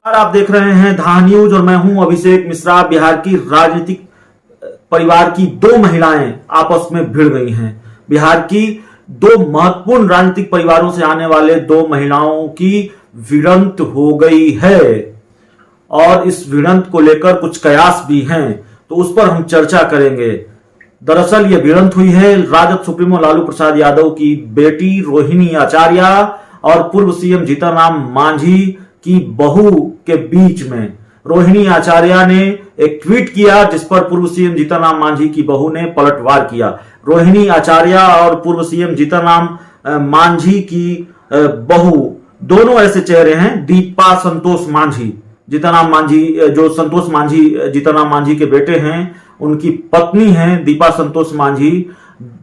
आप देख रहे हैं धा न्यूज और मैं हूं अभिषेक मिश्रा। बिहार की राजनीतिक परिवार की दो महिलाएं आपस में भिड़ गई हैं। बिहार की दो महत्वपूर्ण राजनीतिक परिवारों से आने वाले दो महिलाओं की भिड़ंत हो गई है और इस भिड़ंत को लेकर कुछ कयास भी हैं, तो उस पर हम चर्चा करेंगे। दरअसल ये भिड़ंत हुई है राजद सुप्रीमो लालू प्रसाद यादव की बेटी रोहिणी आचार्य और पूर्व सीएम जीतनराम मांझी की बहू के बीच में। रोहिणी आचार्य ने एक ट्वीट किया जिस पर पूर्व सीएम जीतनराम मांझी की बहू ने पलटवार किया। रोहिणी आचार्य और पूर्व सीएम जीतनराम मांझी की बहू दोनों ऐसे चेहरे हैं। दीपा संतोष मांझी, जीतनराम मांझी जो संतोष मांझी जीतनराम मांझी के बेटे हैं, उनकी पत्नी हैं दीपा संतोष मांझी।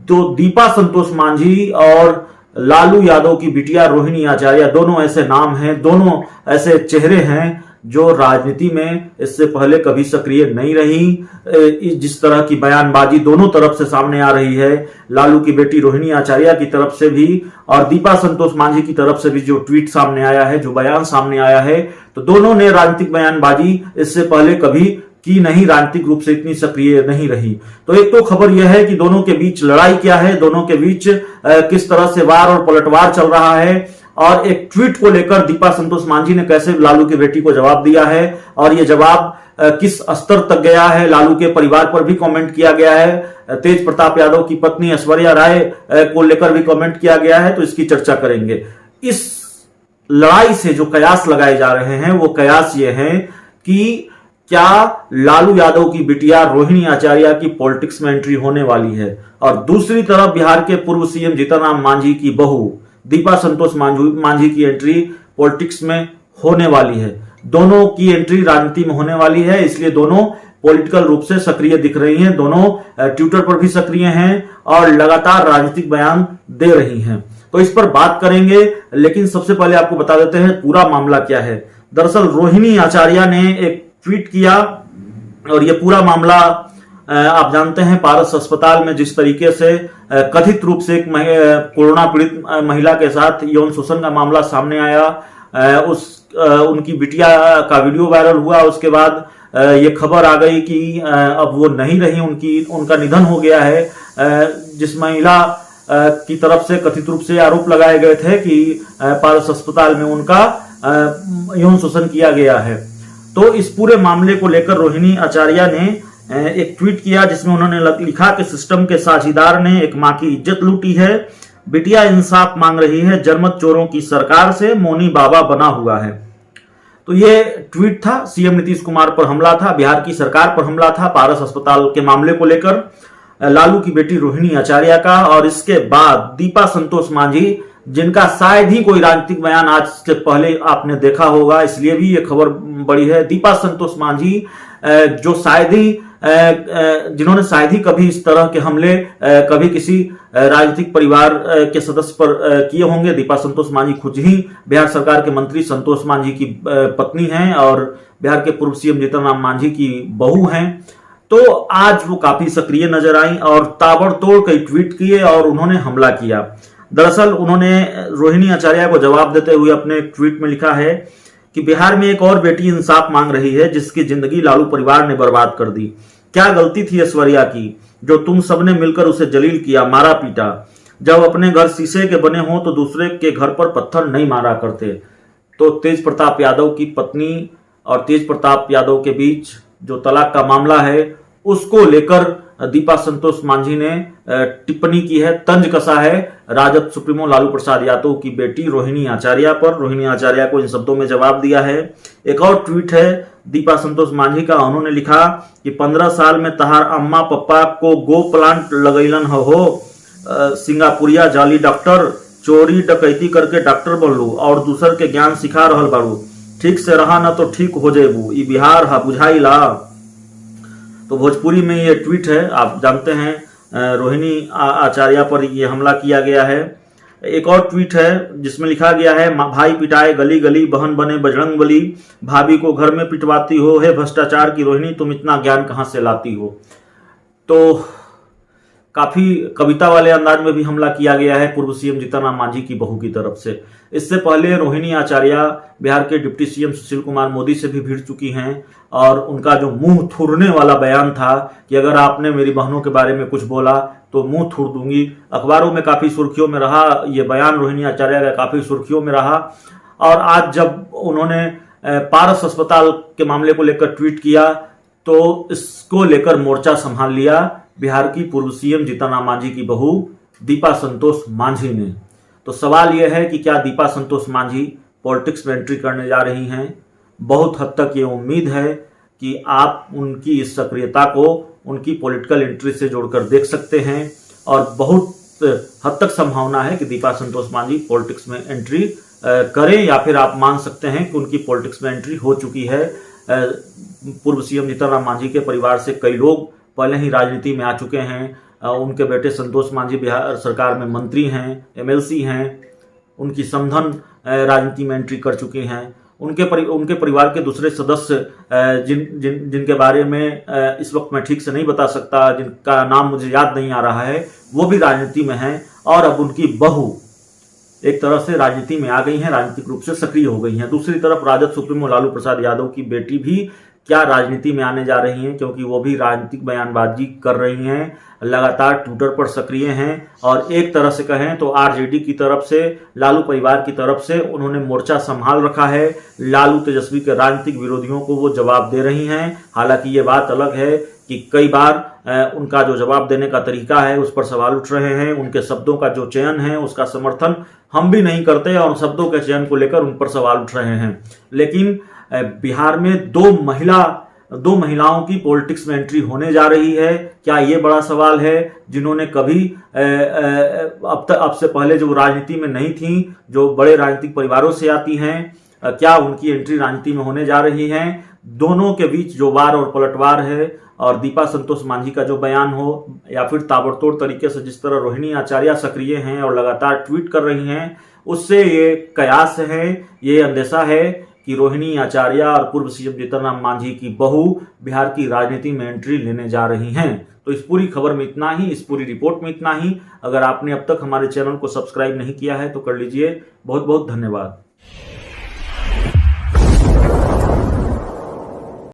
तो दीपा संतोष मांझी और लालू यादव की बिटिया रोहिणी आचार्य, दोनों ऐसे नाम हैं, दोनों ऐसे चेहरे हैं जो राजनीति में इससे पहले कभी सक्रिय नहीं रही। जिस तरह की बयानबाजी दोनों तरफ से सामने आ रही है, लालू की बेटी रोहिणी आचार्य की तरफ से भी और दीपा संतोष मांझी की तरफ से भी, जो ट्वीट सामने आया है, जो बयान सामने आया है, तो दोनों ने राजनीतिक बयानबाजी इससे पहले कभी की नहीं, राजनीतिक रूप से इतनी सक्रिय नहीं रही। तो एक तो खबर यह है कि दोनों के बीच लड़ाई क्या है, दोनों के बीच किस तरह से वार और पलटवार चल रहा है, और एक ट्वीट को लेकर दीपा संतोष मांझी ने कैसे लालू की बेटी को जवाब दिया है और यह जवाब किस स्तर तक गया है। लालू के परिवार पर भी कमेंट किया गया है, तेज प्रताप यादव की पत्नी ऐश्वर्या राय को लेकर भी कमेंट किया गया है, तो इसकी चर्चा करेंगे। इस लड़ाई से जो कयास लगाए जा रहे हैं वो कयास ये हैं कि क्या लालू यादव की बिटिया रोहिणी आचार्य की पॉलिटिक्स में एंट्री होने वाली है, और दूसरी तरफ बिहार के पूर्व सीएम जीतनराम मांझी की बहू दीपा संतोष मांझी की एंट्री पॉलिटिक्स में होने वाली है। दोनों की एंट्री राजनीति में होने वाली है, इसलिए दोनों पॉलिटिकल रूप से सक्रिय दिख रही हैं, दोनों ट्विटर पर भी सक्रिय हैं और लगातार राजनीतिक बयान दे रही हैं। तो इस पर बात करेंगे, लेकिन सबसे पहले आपको बता देते हैं पूरा मामला क्या है। दरअसल रोहिणी आचार्य ने एक ट्वीट किया और यह पूरा मामला आप जानते हैं, पारस अस्पताल में जिस तरीके से कथित रूप से एक कोरोना पीड़ित महिला के साथ यौन शोषण का मामला सामने आया, उनकी बिटिया का वीडियो वायरल हुआ, उसके बाद ये खबर आ गई कि अब वो नहीं रही, उनका निधन हो गया है। जिस महिला की तरफ से कथित रूप से आरोप लगाए गए थे कि पारस अस्पताल में उनका यौन शोषण किया गया है। तो इस पूरे मामले को लेकर रोहिणी आचार्य ने एक ट्वीट किया जिसमें उन्होंने लिखा कि सिस्टम के साझीदार ने एक मां की इज्जत लूटी है, बिटिया इंसाफ मांग रही है, जनमत चोरों की सरकार से मोनी बाबा बना हुआ है। तो ये ट्वीट था, सीएम नीतीश कुमार पर हमला था, बिहार की सरकार पर हमला था पारस अस्पताल के मामले को लेकर लालू की बेटी रोहिणी आचार्य का। और इसके बाद दीपा संतोष मांझी, जिनका शायद ही कोई राजनीतिक बयान आज से पहले आपने देखा होगा, इसलिए भी ये खबर बड़ी है। दीपा संतोष मांझी जो शायद ही जिन्होंने शायद ही कभी इस तरह के हमले कभी किसी राजनीतिक परिवार के सदस्य पर किए होंगे। दीपा संतोष मांझी खुद ही बिहार सरकार के मंत्री संतोष मांझी की पत्नी हैं और बिहार के पूर्व सीएम जीतनराम मांझी की बहू हैं। तो आज वो काफी सक्रिय नजर आई और ताबड़तोड़ कई ट्वीट किए और उन्होंने हमला किया। दरअसल उन्होंने रोहिणी आचार्य को जवाब देते हुए अपने ट्वीट में लिखा है कि बिहार में एक और बेटी इंसाफ मांग रही है जिसकी जिंदगी लालू परिवार ने बर्बाद कर दी। क्या गलती थी ऐश्वर्या की जो तुम सबने मिलकर उसे जलील किया, मारा पीटा। जब अपने घर शीशे के बने हो तो दूसरे के घर पर पत्थर नहीं मारा करते। तो तेज प्रताप यादव की पत्नी और तेज प्रताप यादव के बीच जो तलाक का मामला है उसको लेकर दीपा संतोष मांझी ने टिप्पणी की है, तंज कसा है राजद सुप्रीमो लालू प्रसाद यादव की बेटी रोहिणी आचार्य पर। रोहिणी आचार्य को इन शब्दों में जवाब दिया है। एक और ट्वीट है दीपा संतोष मांझी का, उन्होंने लिखा कि 15 साल में तहार अम्मा पप्पा को गो प्लांट लगैलन हो, सिंगापुरिया जाली डॉक्टर, चोरी डकैती करके डॉक्टर बनलू और दूसर के ज्ञान सिखा रहल बारू, ठीक से रहा न तो ठीक हो जेबू, ई बिहार हा बुझाई ला। तो भोजपुरी में ये ट्वीट है, आप जानते हैं रोहिणी आचार्य पर ये हमला किया गया है। एक और ट्वीट है जिसमें लिखा गया है, भाई पिटाए गली गली, बहन बने बजरंग बली, भाभी को घर में पिटवाती हो, हे भ्रष्टाचार की रोहिणी तुम इतना ज्ञान कहां से लाती हो। तो काफी कविता वाले अंदाज में भी हमला किया गया है पूर्व सीएम जीतन राम मांझी की बहू की तरफ से। इससे पहले रोहिणी आचार्य बिहार के डिप्टी सीएम सुशील कुमार मोदी से भी भिड़ चुकी हैं और उनका जो मुंह थुरने वाला बयान था कि अगर आपने मेरी बहनों के बारे में कुछ बोला तो मुंह थुर दूंगी, अखबारों में काफी सुर्खियों में रहा। ये बयान रोहिणी आचार्य का काफी सुर्खियों में रहा और आज जब उन्होंने पारस अस्पताल के मामले को लेकर ट्वीट किया तो इसको लेकर मोर्चा संभाल लिया बिहार की पूर्व सीएम जीतन राम मांझी की बहू दीपा संतोष मांझी ने। तो सवाल यह है कि क्या दीपा संतोष मांझी पॉलिटिक्स में एंट्री करने जा रही हैं? बहुत हद तक ये उम्मीद है कि आप उनकी इस सक्रियता को उनकी पॉलिटिकल एंट्री से जोड़कर देख सकते हैं और बहुत हद तक संभावना है कि दीपा संतोष मांझी पॉलिटिक्स में एंट्री करें, या फिर आप मान सकते हैं कि उनकी पॉलिटिक्स में एंट्री हो चुकी है। पूर्व सीएम जीतन राम मांझी के परिवार से कई लोग पहले ही राजनीति में आ चुके हैं। उनके बेटे संतोष मांझी बिहार सरकार में मंत्री हैं, एमएलसी हैं, उनकी समधन राजनीति में एंट्री कर चुके हैं। उनके परिवार के दूसरे सदस्य जिनके बारे में इस वक्त मैं ठीक से नहीं बता सकता, जिनका नाम मुझे याद नहीं आ रहा है, वो भी राजनीति में हैं और अब उनकी बहू एक तरह से राजनीति में आ गई हैं, राजनीतिक रूप से सक्रिय हो गई हैं। दूसरी तरफ राजद सुप्रीमो लालू प्रसाद यादव की बेटी भी क्या राजनीति में आने जा रही हैं, क्योंकि वो भी राजनीतिक बयानबाजी कर रही हैं, लगातार ट्विटर पर सक्रिय हैं और एक तरह से कहें तो आरजेडी की तरफ से, लालू परिवार की तरफ से उन्होंने मोर्चा संभाल रखा है। लालू तेजस्वी के राजनीतिक विरोधियों को वो जवाब दे रही हैं। हालांकि ये बात अलग है कि कई बार उनका जो जवाब देने का तरीका है उस पर सवाल उठ रहे हैं। उनके शब्दों का जो चयन है उसका समर्थन हम भी नहीं करते और शब्दों के चयन को लेकर उन पर सवाल उठ रहे हैं। लेकिन बिहार में दो महिलाओं की पॉलिटिक्स में एंट्री होने जा रही है। क्या ये बड़ा सवाल है? जिन्होंने कभी अब से पहले जो राजनीति में नहीं थी, जो बड़े राजनीतिक परिवारों से आती हैं, क्या उनकी एंट्री राजनीति में होने जा रही है? दोनों के बीच जो वार और पलटवार है और दीपा संतोष मांझी का जो बयान हो या फिर ताबड़तोड़ तरीके से जिस तरह रोहिणी आचार्य सक्रिय हैं और लगातार ट्वीट कर रही हैं, उससे ये कयास है, ये अंदेशा है कि रोहिणी आचार्य और पूर्व सीएम जीतन राम मांझी की बहू बिहार की राजनीति में एंट्री लेने जा रही हैं। तो इस पूरी खबर में इतना ही, इस पूरी रिपोर्ट में इतना ही। अगर आपने अब तक हमारे चैनल को सब्सक्राइब नहीं किया है तो कर लीजिए। बहुत बहुत धन्यवाद।